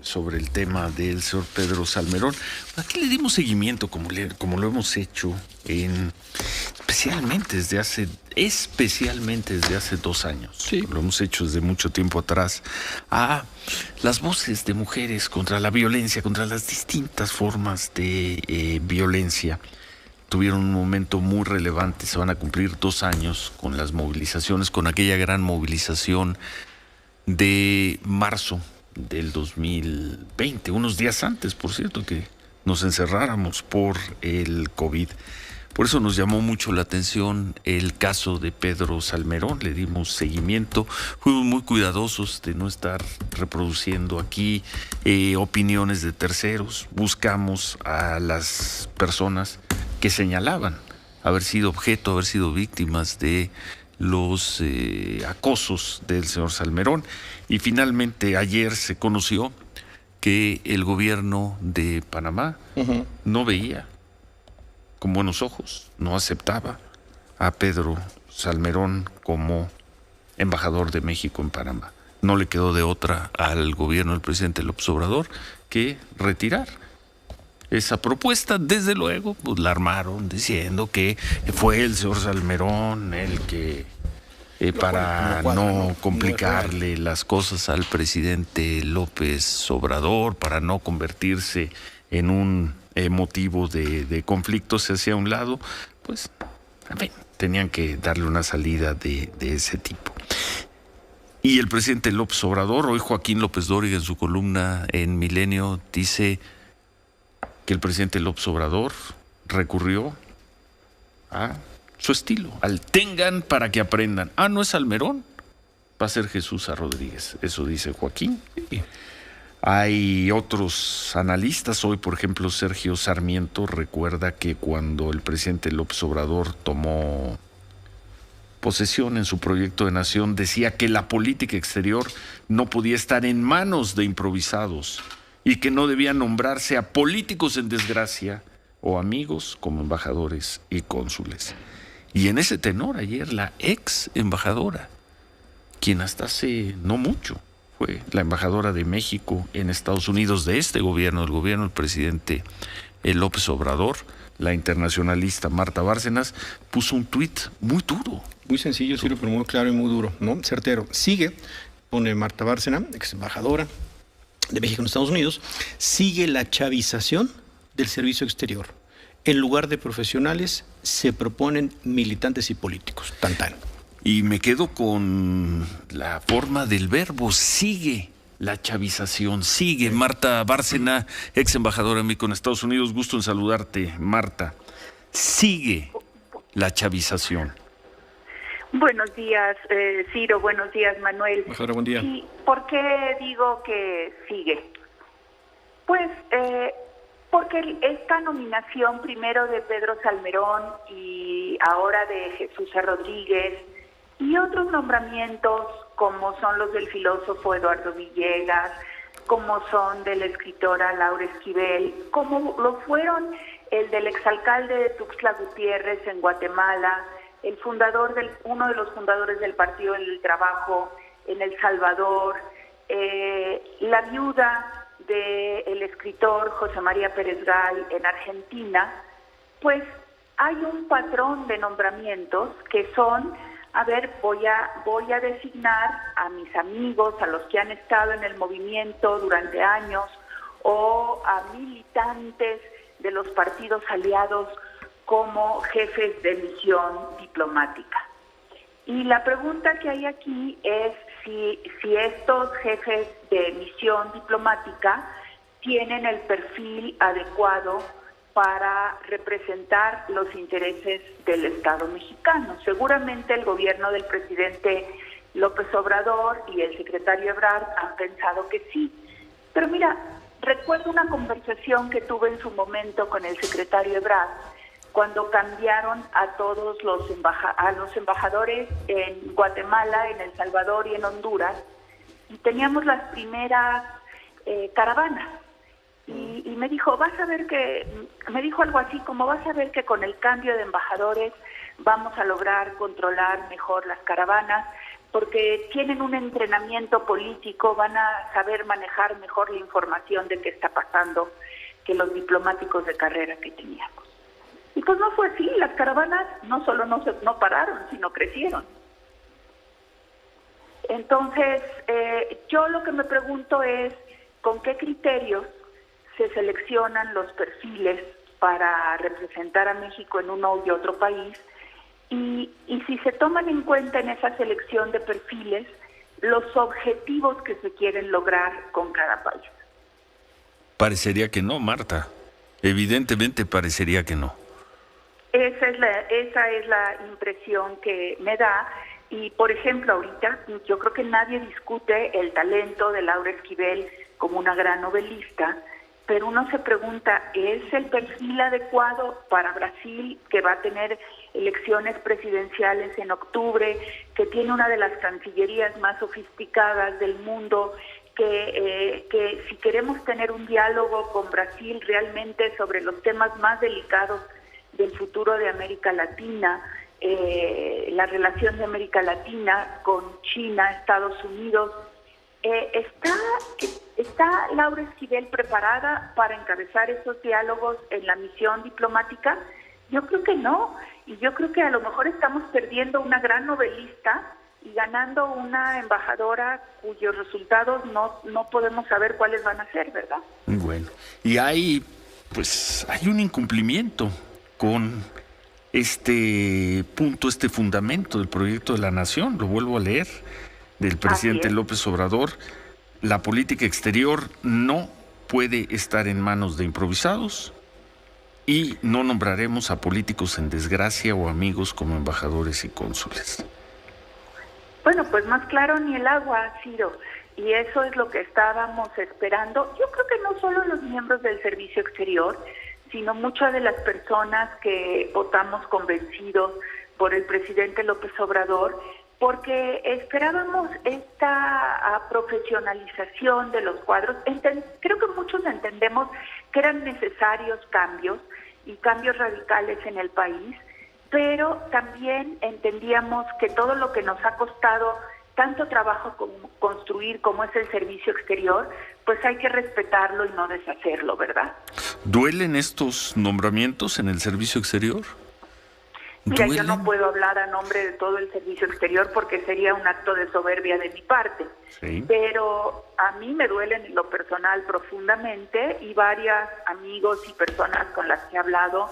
sobre el tema del señor Pedro Salmerón. Aquí le dimos seguimiento, como lo hemos hecho especialmente desde hace 2 años. Sí. Lo hemos hecho desde mucho tiempo atrás, a las voces de mujeres contra la violencia, contra las distintas formas de violencia. Tuvieron un momento muy relevante, se van a cumplir 2 años con las movilizaciones, con aquella gran movilización de marzo del 2020, unos días antes, por cierto, que nos encerráramos por el COVID. Por eso nos llamó mucho la atención el caso de Pedro Salmerón, le dimos seguimiento, fuimos muy cuidadosos de no estar reproduciendo aquí opiniones de terceros, buscamos a las personas que señalaban haber sido objeto, haber sido víctimas de los acosos del señor Salmerón, y finalmente ayer se conoció que el gobierno de Panamá no veía con buenos ojos, no aceptaba a Pedro Salmerón como embajador de México en Panamá. No le quedó de otra al gobierno del presidente López Obrador que retirar esa propuesta. Desde luego, pues la armaron diciendo que fue el señor Salmerón el que, para no complicarle las cosas al presidente López Obrador, para no convertirse en un motivo de conflicto, se hacía a un lado, pues, en fin, tenían que darle una salida de ese tipo. Y el presidente López Obrador, hoy Joaquín López Dóriga en su columna en Milenio, dice que el presidente López Obrador recurrió a su estilo, al tengan para que aprendan. No es Salmerón, va a ser Jesús Rodríguez, eso dice Joaquín. Sí. Hay otros analistas, hoy por ejemplo Sergio Sarmiento recuerda que cuando el presidente López Obrador tomó posesión en su proyecto de nación, decía que la política exterior no podía estar en manos de improvisados y que no debía nombrarse a políticos en desgracia o amigos como embajadores y cónsules. Y en ese tenor ayer la ex embajadora, quien hasta hace no mucho fue la embajadora de México en Estados Unidos de este gobierno, el gobierno del presidente López Obrador, la internacionalista Marta Bárcenas, puso un tuit muy duro. Muy sencillo, Ciro, pero muy claro y muy duro, ¿no? Certero. Sigue, pone Marta Bárcena, ex embajadora de México en Estados Unidos, sigue la chavización del servicio exterior. En lugar de profesionales, se proponen militantes y políticos. Tan, tan. Y me quedo con la forma del verbo, sigue la chavización, sigue. Marta Bárcena, ex embajadora de México en Estados Unidos, gusto en saludarte, Marta. Sigue la chavización. Buenos días, Ciro, buenos días, Manuel. Embajadora, buen día. ¿Y por qué digo que sigue? Pues porque esta nominación primero de Pedro Salmerón y ahora de Jesús Rodríguez y otros nombramientos como son los del filósofo Eduardo Villegas, como son de la escritora Laura Esquivel, como lo fueron el del exalcalde de Tuxtla Gutiérrez en Guatemala, uno de los fundadores del Partido del Trabajo en El Salvador, la viuda del escritor José María Pérez Gay en Argentina, pues hay un patrón de nombramientos que son, voy a designar a mis amigos, a los que han estado en el movimiento durante años, o a militantes de los partidos aliados como jefes de misión diplomática. Y la pregunta que hay aquí es si estos jefes de misión diplomática tienen el perfil adecuado para representar los intereses del Estado mexicano. Seguramente el gobierno del presidente López Obrador y el secretario Ebrard han pensado que sí. Pero mira, recuerdo una conversación que tuve en su momento con el secretario Ebrard cuando cambiaron a todos los embajadores en Guatemala, en El Salvador y en Honduras, y teníamos las primeras caravanas. Y me dijo, me dijo algo así como, vas a ver que con el cambio de embajadores vamos a lograr controlar mejor las caravanas, porque tienen un entrenamiento político, van a saber manejar mejor la información de qué está pasando que los diplomáticos de carrera que teníamos. Y pues no fue así, las caravanas no solo no pararon, sino crecieron. Entonces, yo lo que me pregunto es, ¿con qué criterios se seleccionan los perfiles para representar a México en uno y otro país? Y si se toman en cuenta en esa selección de perfiles los objetivos que se quieren lograr con cada país. Parecería que no, Marta. Evidentemente parecería que no. Esa es la impresión que me da. Y, por ejemplo, ahorita yo creo que nadie discute el talento de Laura Esquivel como una gran novelista, pero uno se pregunta, ¿es el perfil adecuado para Brasil, que va a tener elecciones presidenciales en octubre, que tiene una de las cancillerías más sofisticadas del mundo, que si queremos tener un diálogo con Brasil realmente sobre los temas más delicados del futuro de América Latina, la relación de América Latina con China, Estados Unidos, ¿está Laura Esquivel preparada para encabezar esos diálogos en la misión diplomática? Yo creo que no, y yo creo que a lo mejor estamos perdiendo una gran novelista y ganando una embajadora cuyos resultados no podemos saber cuáles van a ser, ¿verdad? Bueno, y hay un incumplimiento con este punto, este fundamento del proyecto de la nación, lo vuelvo a leer, del presidente López Obrador. La política exterior no puede estar en manos de improvisados y no nombraremos a políticos en desgracia o amigos como embajadores y cónsules. Bueno, pues más claro ni el agua, Ciro, y eso es lo que estábamos esperando. Yo creo que no solo los miembros del Servicio Exterior, sino muchas de las personas que votamos convencidos por el presidente López Obrador, porque esperábamos esta profesionalización de los cuadros. Creo que muchos entendemos que eran necesarios cambios y cambios radicales en el país, pero también entendíamos que todo lo que nos ha costado tanto trabajo construir como es el servicio exterior, pues hay que respetarlo y no deshacerlo, ¿verdad? ¿Duelen estos nombramientos en el servicio exterior? Mira, yo no puedo hablar a nombre de todo el servicio exterior porque sería un acto de soberbia de mi parte, sí. Pero a mí me duelen en lo personal profundamente y varios amigos y personas con las que he hablado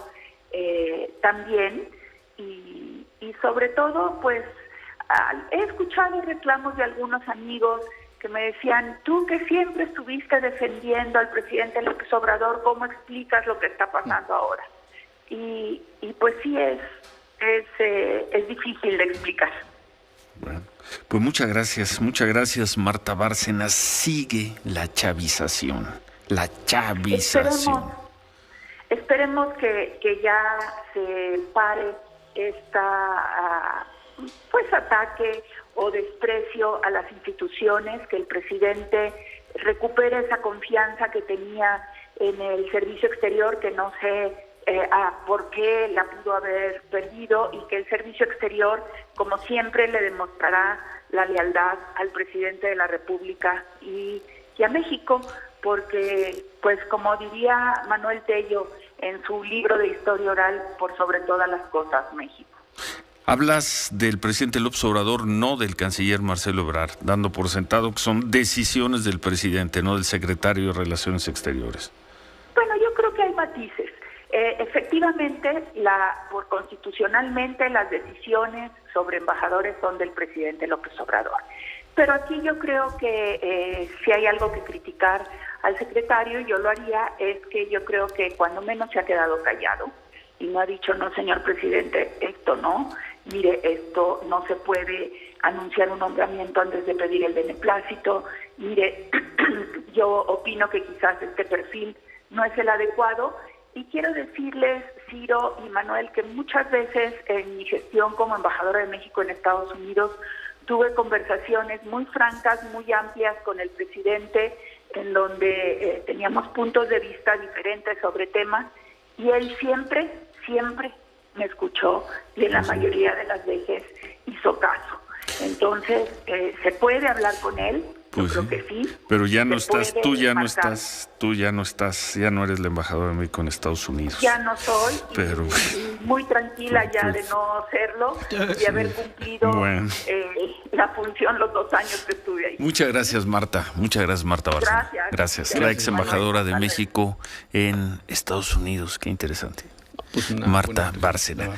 también, y sobre todo pues he escuchado reclamos de algunos amigos que me decían, tú que siempre estuviste defendiendo al presidente López Obrador, ¿cómo explicas lo que está pasando ahora? Y pues sí es difícil de explicar. Bueno, pues muchas gracias Marta Bárcenas. Sigue la chavización, Esperemos que ya se pare esta ataque o desprecio a las instituciones, que el presidente recupere esa confianza que tenía en el servicio exterior, que no sé por qué la pudo haber perdido, y que el servicio exterior, como siempre, le demostrará la lealtad al presidente de la República y a México, porque, pues como diría Manuel Tello en su libro de historia oral, por sobre todas las cosas, México. Hablas del presidente López Obrador, no del canciller Marcelo Ebrard, dando por sentado que son decisiones del presidente, no del secretario de Relaciones Exteriores. Bueno, yo creo que hay matices. Efectivamente, constitucionalmente las decisiones sobre embajadores son del presidente López Obrador. Pero aquí yo creo que si hay algo que criticar al secretario, yo lo haría, es que yo creo que cuando menos se ha quedado callado y no ha dicho, no, señor presidente, esto no, mire, esto no se puede anunciar un nombramiento antes de pedir el beneplácito, mire, yo opino que quizás este perfil no es el adecuado. Y quiero decirles, Ciro y Manuel, que muchas veces en mi gestión como embajadora de México en Estados Unidos tuve conversaciones muy francas, muy amplias con el presidente, en donde teníamos puntos de vista diferentes sobre temas, y él siempre me escuchó y en la mayoría de las veces hizo caso. Entonces, ¿se puede hablar con él? Pues Yo sí. creo que sí. Pero ya no Se estás, puede tú ya no marcar. estás, ya no eres la embajadora de México en Estados Unidos. Ya no soy, Pero- y muy tranquila ya de no serlo, de haber cumplido Bueno. la función los 2 años que estuve ahí. Muchas gracias, Marta. Muchas gracias, Marta Bárcena. Gracias. La ex embajadora de Hasta luego. México en Estados Unidos. Qué interesante. Pues una Marta buena- Bárcena.